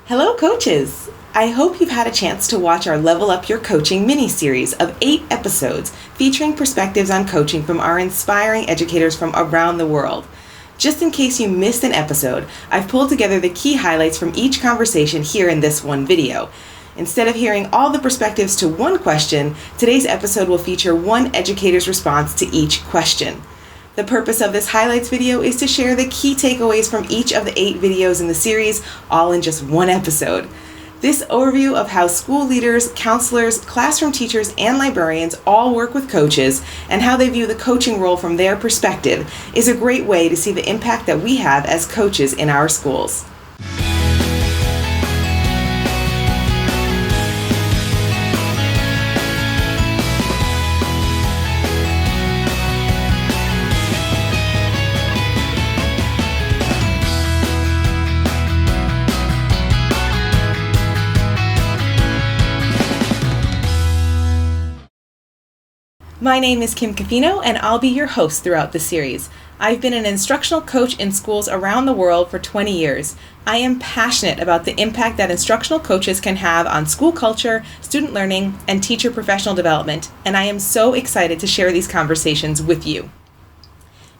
Hello, coaches! I hope you've had a chance to watch our Level Up Your Coaching mini-series of 8 episodes featuring perspectives on coaching from our inspiring educators from around the world. Just in case you missed an episode, I've pulled together the key highlights from each conversation here in this one video. Instead of hearing all the perspectives to one question, today's episode will feature one educator's response to each question. The purpose of this highlights video is to share the key takeaways from each of the 8 videos in the series, all in just one episode. This overview of how school leaders, counselors, classroom teachers, and librarians all work with coaches and how they view the coaching role from their perspective is a great way to see the impact that we have as coaches in our schools. My name is Kim Cafino, and I'll be your host throughout the series. I've been an instructional coach in schools around the world for 20 years. I am passionate about the impact that instructional coaches can have on school culture, student learning, and teacher professional development, and I am so excited to share these conversations with you.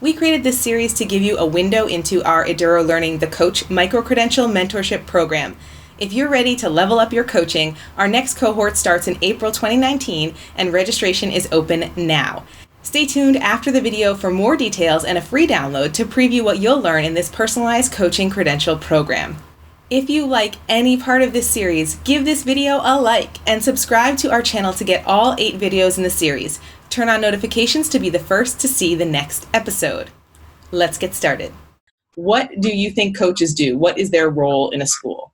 We created this series to give you a window into our Eduro Learning the Coach micro-credential mentorship program. If you're ready to level up your coaching, our next cohort starts in April 2019 and registration is open now. Stay tuned after the video for more details and a free download to preview what you'll learn in this personalized coaching credential program. If you like any part of this series, give this video a like and subscribe to our channel to get all 8 videos in the series. Turn on notifications to be the first to see the next episode. Let's get started. What do you think coaches do? What is their role in a school?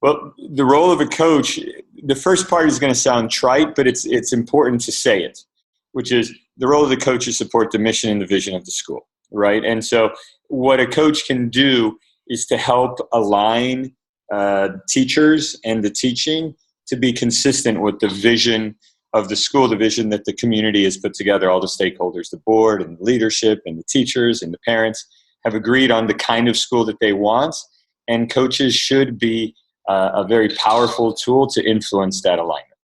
Well, the role of a coach, the first part is going to sound trite, but it's important to say it, which is the role of the coach is support the mission and the vision of the school, right? And so what a coach can do is to help align teachers and the teaching to be consistent with the vision of the school, the vision that the community has put together. All the stakeholders, the board and the leadership and the teachers and the parents have agreed on the kind of school that they want, and coaches should be a very powerful tool to influence that alignment.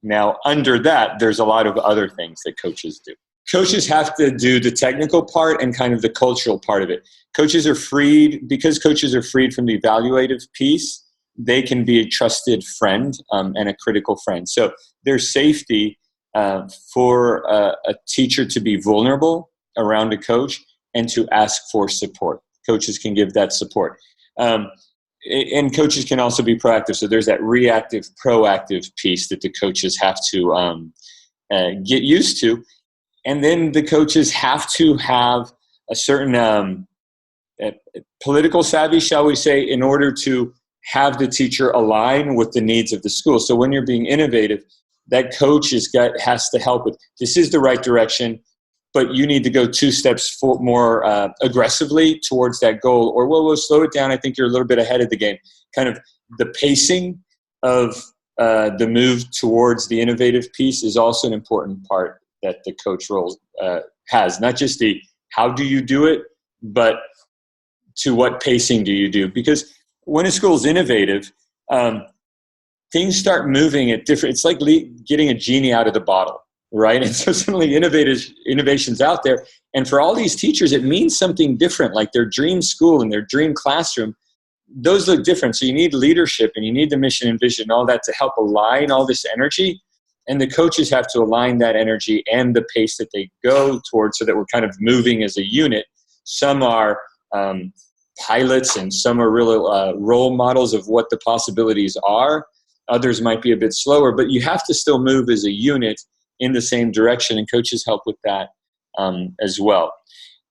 Now, under that, there's a lot of other things that coaches do. Coaches have to do the technical part and kind of the cultural part of it. Coaches are freed, because coaches are freed from the evaluative piece, they can be a trusted friend and a critical friend. So there's safety for a teacher to be vulnerable around a coach and to ask for support. Coaches can give that support. And coaches can also be proactive. So there's that reactive, proactive piece that the coaches have to get used to. And then the coaches have to have a certain political savvy, shall we say, in order to have the teacher align with the needs of the school. So when you're being innovative, that coach has to help with, this is the right direction, but you need to go 2 steps more aggressively towards that goal. Or, whoa, slow it down. I think you're a little bit ahead of the game. Kind of the pacing of the move towards the innovative piece is also an important part that the coach role has. Not just the how do you do it, but to what pacing do you do? Because when a school is innovative, things start moving at different, it's like getting a genie out of the bottle. Right? And so suddenly innovation's out there. And for all these teachers, it means something different, like their dream school and their dream classroom. Those look different. So you need leadership and you need the mission and vision and all that to help align all this energy. And the coaches have to align that energy and the pace that they go towards so that we're kind of moving as a unit. Some are pilots and some are real role models of what the possibilities are. Others might be a bit slower, but you have to still move as a unit in the same direction, and coaches help with that as well.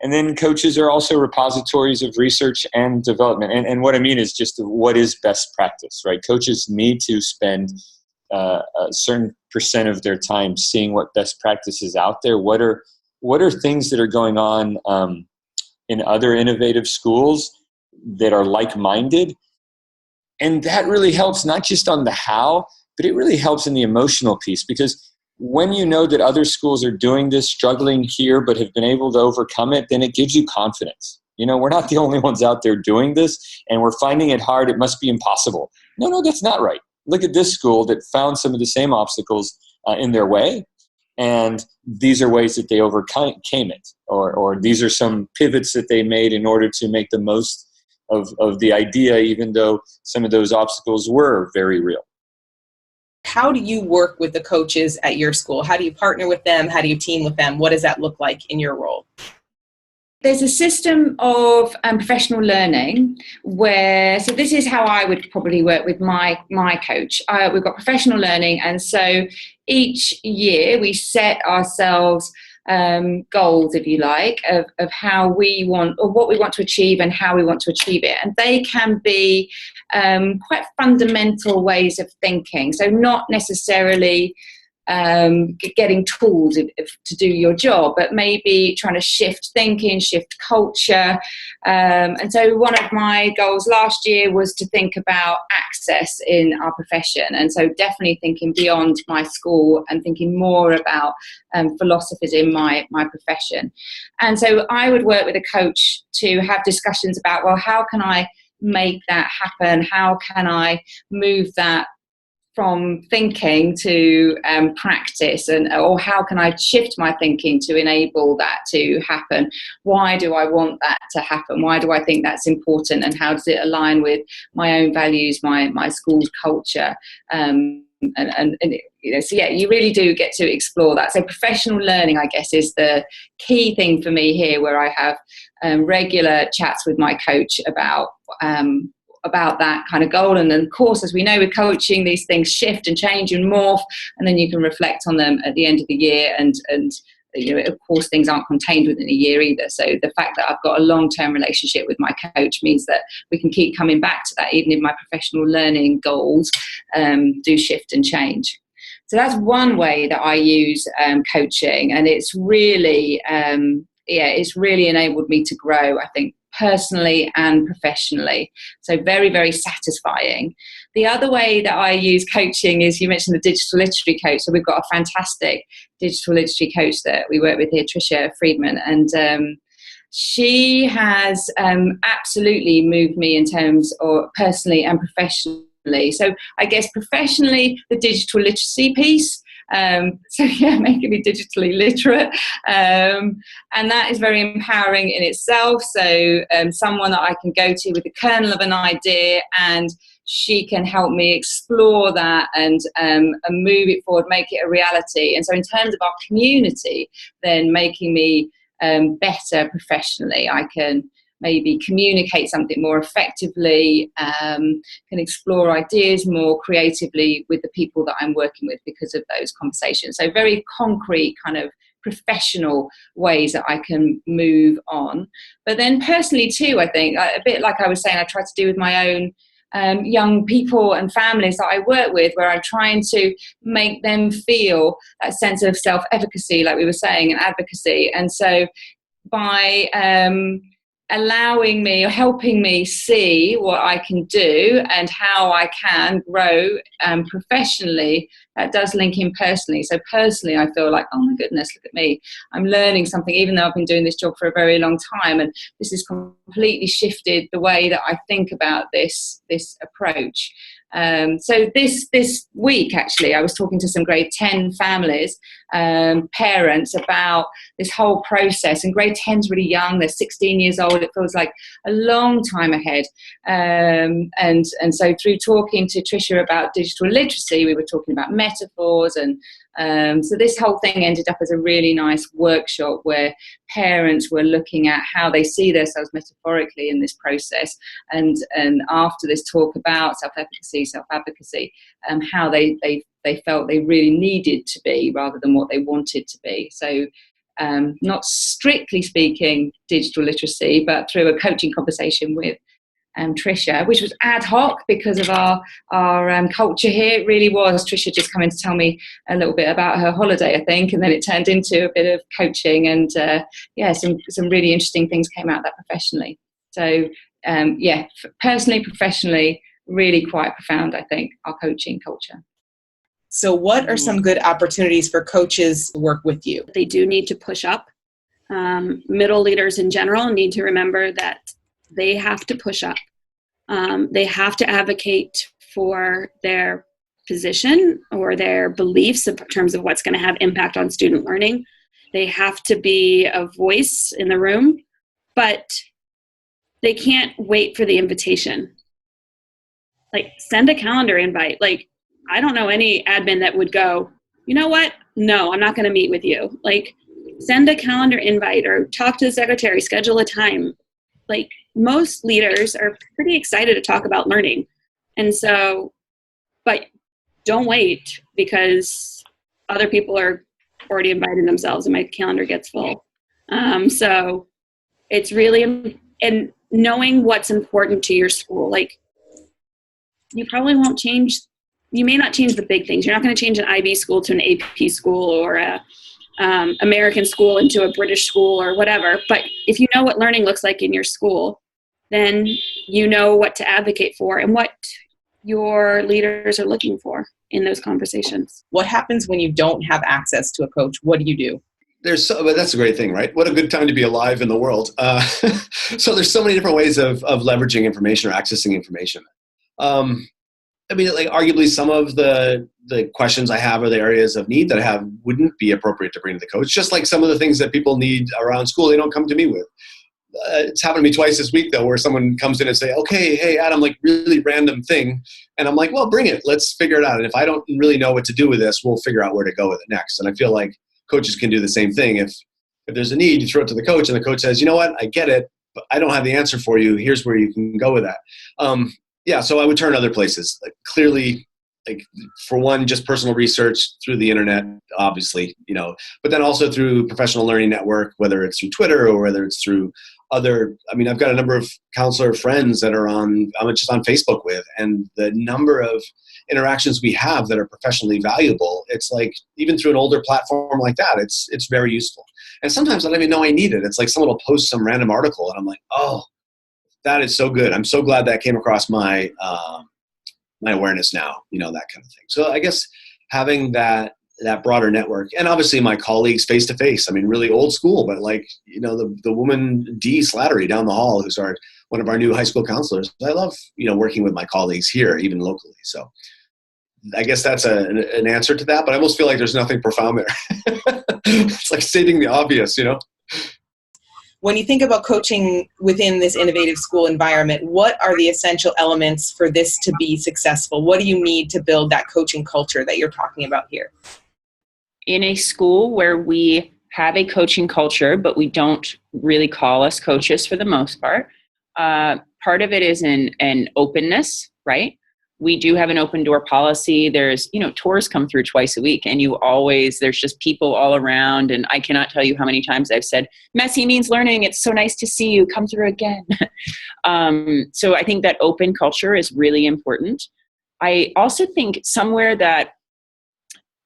And then coaches are also repositories of research and development. And what I mean is just what is best practice, right? Coaches need to spend a certain % of their time seeing what best practice is out there. What are things that are going on in other innovative schools that are like-minded? And that really helps not just on the how, but it really helps in the emotional piece, because when you know that other schools are doing this, struggling here, but have been able to overcome it, then it gives you confidence. We're not the only ones out there doing this, and we're finding it hard. It must be impossible. No, that's not right. Look at this school that found some of the same obstacles in their way, and these are ways that they overcame it, or these are some pivots that they made in order to make the most of the idea, even though some of those obstacles were very real. How do you work with the coaches at your school? How do you partner with them? How do you team with them? What does that look like in your role? There's a system of professional learning so this is how I would probably work with my coach. We've got professional learning, and so each year we set ourselves goals, if you like, of how we want, or what we want to achieve and how we want to achieve it. And they can be quite fundamental ways of thinking. So not necessarily getting tools to do your job, but maybe trying to shift thinking, shift culture. And so one of my goals last year was to think about access in our profession. And so definitely thinking beyond my school and thinking more about philosophers in my profession. And so I would work with a coach to have discussions about, well, how can I make that happen? How can I move that from thinking to practice, or how can I shift my thinking to enable that to happen? Why do I want that to happen? Why do I think that's important, and how does it align with my own values, my school's culture? So you really do get to explore that. So professional learning, I guess, is the key thing for me here, where I have regular chats with my coach about that kind of goal. And then, of course, as we know with coaching, these things shift and change and morph, and then you can reflect on them at the end of the year. And of course, things aren't contained within a year either. So the fact that I've got a long-term relationship with my coach means that we can keep coming back to that, even if my professional learning goals do shift and change. So that's one way that I use coaching, and it's really it's really enabled me to grow, I think, personally and professionally. So very, very satisfying. The other way that I use coaching is, you mentioned the digital literacy coach. So we've got a fantastic digital literacy coach that we work with here, Tricia Friedman, and she has absolutely moved me in terms of personally and professionally. So I guess professionally, the digital literacy piece. Making me digitally literate, and that is very empowering in itself. So someone that I can go to with the kernel of an idea, and she can help me explore that and move it forward, make it a reality. And so in terms of our community, then making me better professionally, I can maybe communicate something more effectively, can explore ideas more creatively with the people that I'm working with because of those conversations. So very concrete kind of professional ways that I can move on. But then personally too, I think, a bit like I was saying, I try to do with my own young people and families that I work with, where I'm trying to make them feel that sense of self-efficacy, like we were saying, and advocacy. And so by allowing me or helping me see what I can do and how I can grow professionally, that does link in personally. So personally, I feel like, oh my goodness, look at me. I'm learning something, even though I've been doing this job for a very long time. And this has completely shifted the way that I think about this approach. So this week, actually, I was talking to some grade 10 families, parents, about this whole process. And grade 10's really young. They're 16 years old. It feels like a long time ahead. And so through talking to Tricia about digital literacy, we were talking about metaphors. And so this whole thing ended up as a really nice workshop where parents were looking at how they see themselves metaphorically in this process. And after this talk about self-advocacy, how they felt they really needed to be rather than what they wanted to be. So not strictly speaking digital literacy, but through a coaching conversation with Tricia, which was ad hoc because of our culture here. It really was Tricia just coming to tell me a little bit about her holiday, I think, and then it turned into a bit of coaching, and some really interesting things came out of that professionally. So personally, professionally, really quite profound, I think, our coaching culture. So what are some good opportunities for coaches to work with you? They do need to push up Middle leaders in general need to remember that they have to push up. They have to advocate for their position or their beliefs in terms of what's going to have impact on student learning. They have to be a voice in the room, but they can't wait for the invitation. Like, send a calendar invite. Like, I don't know any admin that would go, you know what? No, I'm not going to meet with you. Like, send a calendar invite or talk to the secretary, schedule a time. Like, most leaders are pretty excited to talk about learning. And so, but don't wait because other people are already inviting themselves and my calendar gets full. So it's really, and knowing what's important to your school. Like, you probably won't change, you may not change the big things. You're not going to change an IB school to an AP school or a American school into a British school or whatever. But if you know what learning looks like in your school, then you know what to advocate for and what your leaders are looking for in those conversations. What happens when you don't have access to a coach? What do you do? But that's a great thing, right? What a good time to be alive in the world. So there's so many different ways of leveraging information or accessing information. I mean, like, arguably some of the questions I have or the areas of need that I have wouldn't be appropriate to bring to the coach. Just like some of the things that people need around school, they don't come to me with. It's happened to me twice this week, though, where someone comes in and say, okay, hey, Adam, like, really random thing. And I'm like, well, bring it. Let's figure it out. And if I don't really know what to do with this, we'll figure out where to go with it next. And I feel like coaches can do the same thing. If there's a need, you throw it to the coach, and the coach says, you know what, I get it, but I don't have the answer for you. Here's where you can go with that. Yeah, so I would turn other places. Like, clearly, like, for one, just personal research through the internet, obviously, but then also through Professional Learning Network, whether it's through Twitter or whether it's through other, I've got a number of counselor friends that I'm just on Facebook with, and the number of interactions we have that are professionally valuable, it's like, even through an older platform like that, it's very useful. And sometimes I don't even know I need it. It's like someone will post some random article and I'm like, oh, that is so good. I'm so glad that came across my my awareness now, that kind of thing. So I guess having that broader network, and obviously my colleagues face to face. Really old school, but like, the woman Dee Slattery down the hall, who's one of our new high school counselors. I love, working with my colleagues here, even locally. So I guess that's an answer to that, but I almost feel like there's nothing profound there. It's like stating the obvious, When you think about coaching within this innovative school environment, what are the essential elements for this to be successful? What do you need to build that coaching culture that you're talking about here? In a school where we have a coaching culture, but we don't really call us coaches for the most part, part of it is an openness, right? We do have an open door policy. There's, tours come through twice a week and there's just people all around. And I cannot tell you how many times I've said, messy means learning. It's so nice to see you. Come through again. So I think that open culture is really important. I also think somewhere that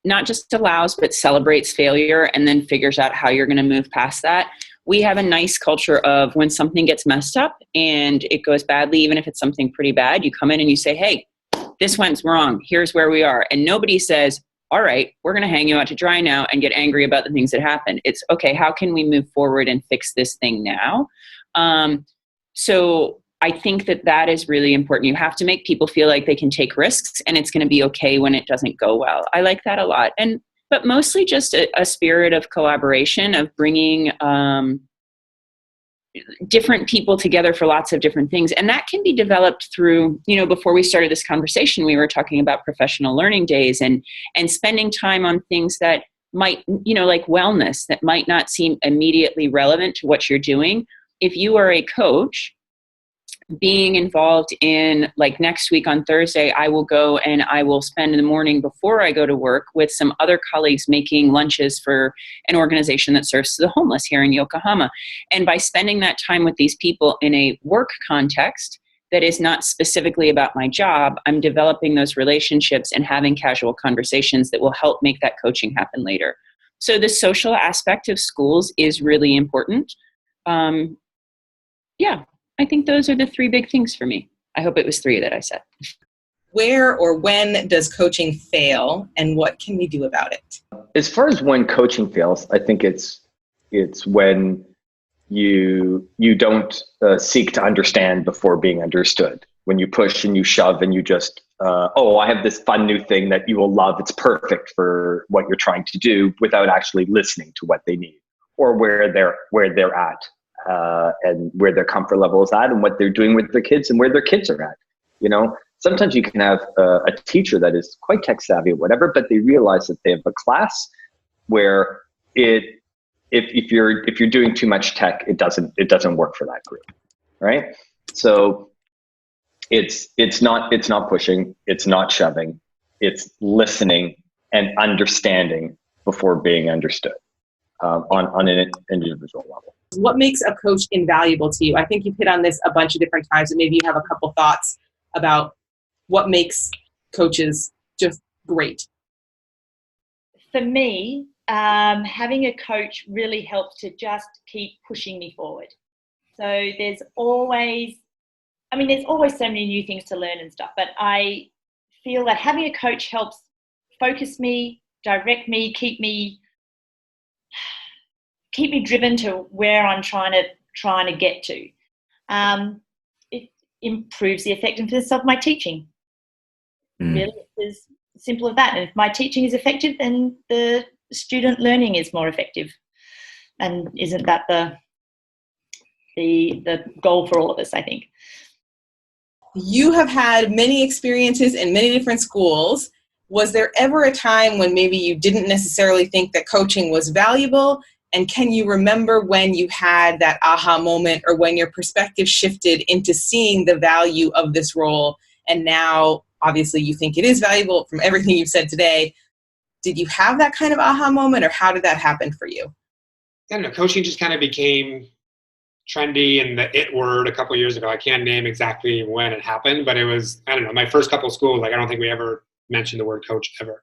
not just allows, but celebrates failure and then figures out how you're going to move past that. We have a nice culture of when something gets messed up and it goes badly, even if it's something pretty bad, you come in and you say, hey, this went wrong. Here's where we are. And nobody says, all right, we're going to hang you out to dry now and get angry about the things that happened. It's okay. How can we move forward and fix this thing now? So I think that is really important. You have to make people feel like they can take risks and it's going to be okay when it doesn't go well. I like that a lot. But mostly just a spirit of collaboration, of bringing different people together for lots of different things. And that can be developed through, before we started this conversation, we were talking about professional learning days and spending time on things that might, like wellness, that might not seem immediately relevant to what you're doing. If you are a coach, being involved in, like, next week on Thursday, I will go and I will spend the morning before I go to work with some other colleagues making lunches for an organization that serves the homeless here in Yokohama. And by spending that time with these people in a work context that is not specifically about my job, I'm developing those relationships and having casual conversations that will help make that coaching happen later. So the social aspect of schools is really important. I think those are the three big things for me. I hope it was three that I said. Where or when does coaching fail and what can we do about it? As far as when coaching fails, I think it's It's when you don't seek to understand before being understood. When you push and you shove and you just, I have this fun new thing that you will love. It's perfect for what you're trying to do, without actually listening to what they need or where they're at, and where their comfort level is at, and what they're doing with their kids and where their kids are at. Sometimes you can have a teacher that is quite tech savvy or whatever, but they realize that they have a class where if you're doing too much tech, it doesn't work for that group, right? So it's not pushing, it's not shoving, it's listening and understanding before being understood, on an individual level. What makes a coach invaluable to you? I think you've hit on this a bunch of different times, and maybe you have a couple thoughts about what makes coaches just great. For me, having a coach really helps to just keep pushing me forward. So there's always so many new things to learn and stuff, but I feel that having a coach helps focus me, direct me, keep me driven to where I'm trying to get to. It improves the effectiveness of my teaching. Really, it's as simple as that. And if my teaching is effective, then the student learning is more effective. And isn't that the goal for all of us, I think? You have had many experiences in many different schools. Was there ever a time when maybe you didn't necessarily think that coaching was valuable? And can you remember when you had that aha moment, or when your perspective shifted into seeing the value of this role, and now obviously you think it is valuable from everything you've said today? Did you have that kind of aha moment, or how did that happen for you? I don't know. Coaching just kind of became trendy and the it word a couple of years ago. I can't name exactly when it happened, but it was, I don't know, my first couple of schools, I don't think we ever mentioned the word coach ever.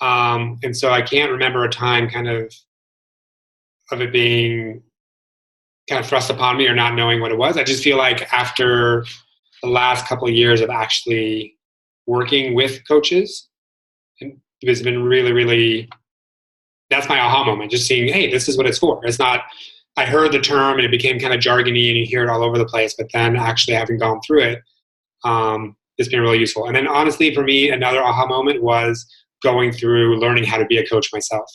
And so I can't remember a time kind of it being kind of thrust upon me or not knowing what it was. I just feel like after the last couple of years of actually working with coaches, and it's been really, really, that's my aha moment, just seeing, hey, this is what it's for. It's not, I heard the term and it became kind of jargony and you hear it all over the place, but then actually having gone through it, it's been really useful. And then honestly, for me, another aha moment was going through learning how to be a coach myself.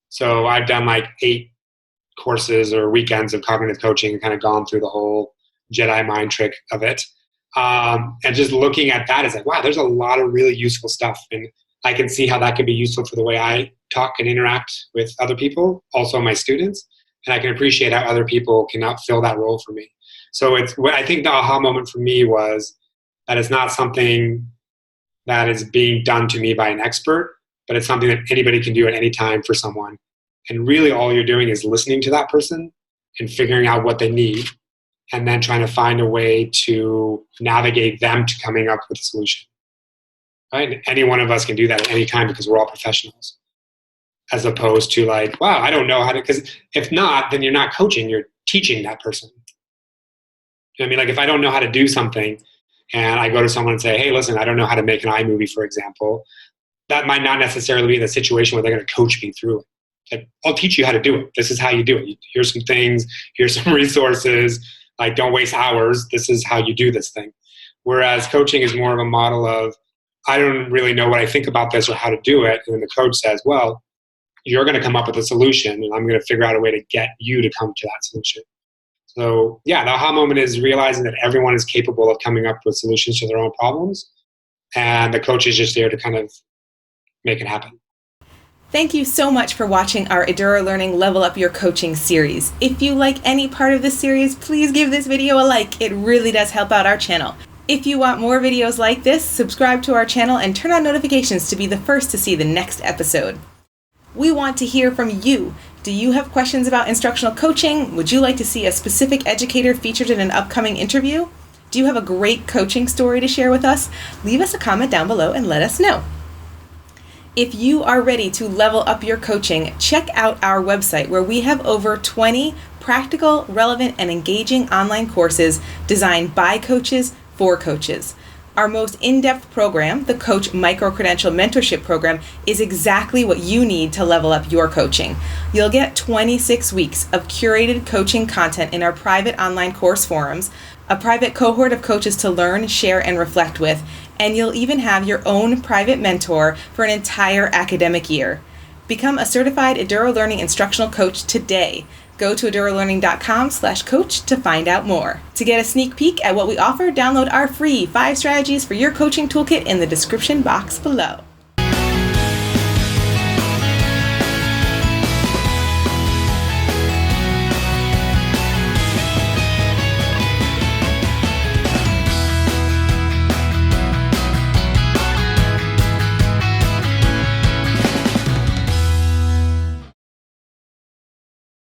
So I've done 8 courses or weekends of cognitive coaching and kind of gone through the whole Jedi mind trick of it. And just looking at that is wow, there's a lot of really useful stuff. And I can see how that could be useful for the way I talk and interact with other people, also my students. And I can appreciate how other people can fill that role for me. So I think the aha moment for me was that it's not something that is being done to me by an expert, but it's something that anybody can do at any time for someone. And really all you're doing is listening to that person and figuring out what they need, and then trying to find a way to navigate them to coming up with a solution. Right? And any one of us can do that at any time because we're all professionals. As opposed to wow, I don't know how to, because if not, then you're not coaching, you're teaching that person. You know what I mean? If I don't know how to do something and I go to someone and say, hey, listen, I don't know how to make an iMovie, for example, that might not necessarily be in a situation where they're going to coach me through it. I'll teach you how to do it. This is how you do it. Here's some things. Here's some resources. Don't waste hours. This is how you do this thing. Whereas coaching is more of a model of, I don't really know what I think about this or how to do it. And then the coach says, well, you're going to come up with a solution and I'm going to figure out a way to get you to come to that solution. So yeah, the aha moment is realizing that everyone is capable of coming up with solutions to their own problems. And the coach is just there to kind of make it happen. Thank you so much for watching our Eduro Learning Level Up Your Coaching series. If you like any part of this series, please give this video a like. It really does help out our channel. If you want more videos like this, subscribe to our channel and turn on notifications to be the first to see the next episode. We want to hear from you. Do you have questions about instructional coaching? Would you like to see a specific educator featured in an upcoming interview? Do you have a great coaching story to share with us? Leave us a comment down below and let us know. If you are ready to level up your coaching, check out our website where we have over 20 practical, relevant, and engaging online courses designed by coaches for coaches. Our most in-depth program, the Coach Micro-Credential Mentorship Program, is exactly what you need to level up your coaching. You'll get 26 weeks of curated coaching content in our private online course forums, a private cohort of coaches to learn, share, and reflect with, and you'll even have your own private mentor for an entire academic year. Become a certified Eduro Learning Instructional Coach today. Go to edurolearning.com/coach to find out more. To get a sneak peek at what we offer, download our free 5 strategies for your coaching toolkit in the description box below.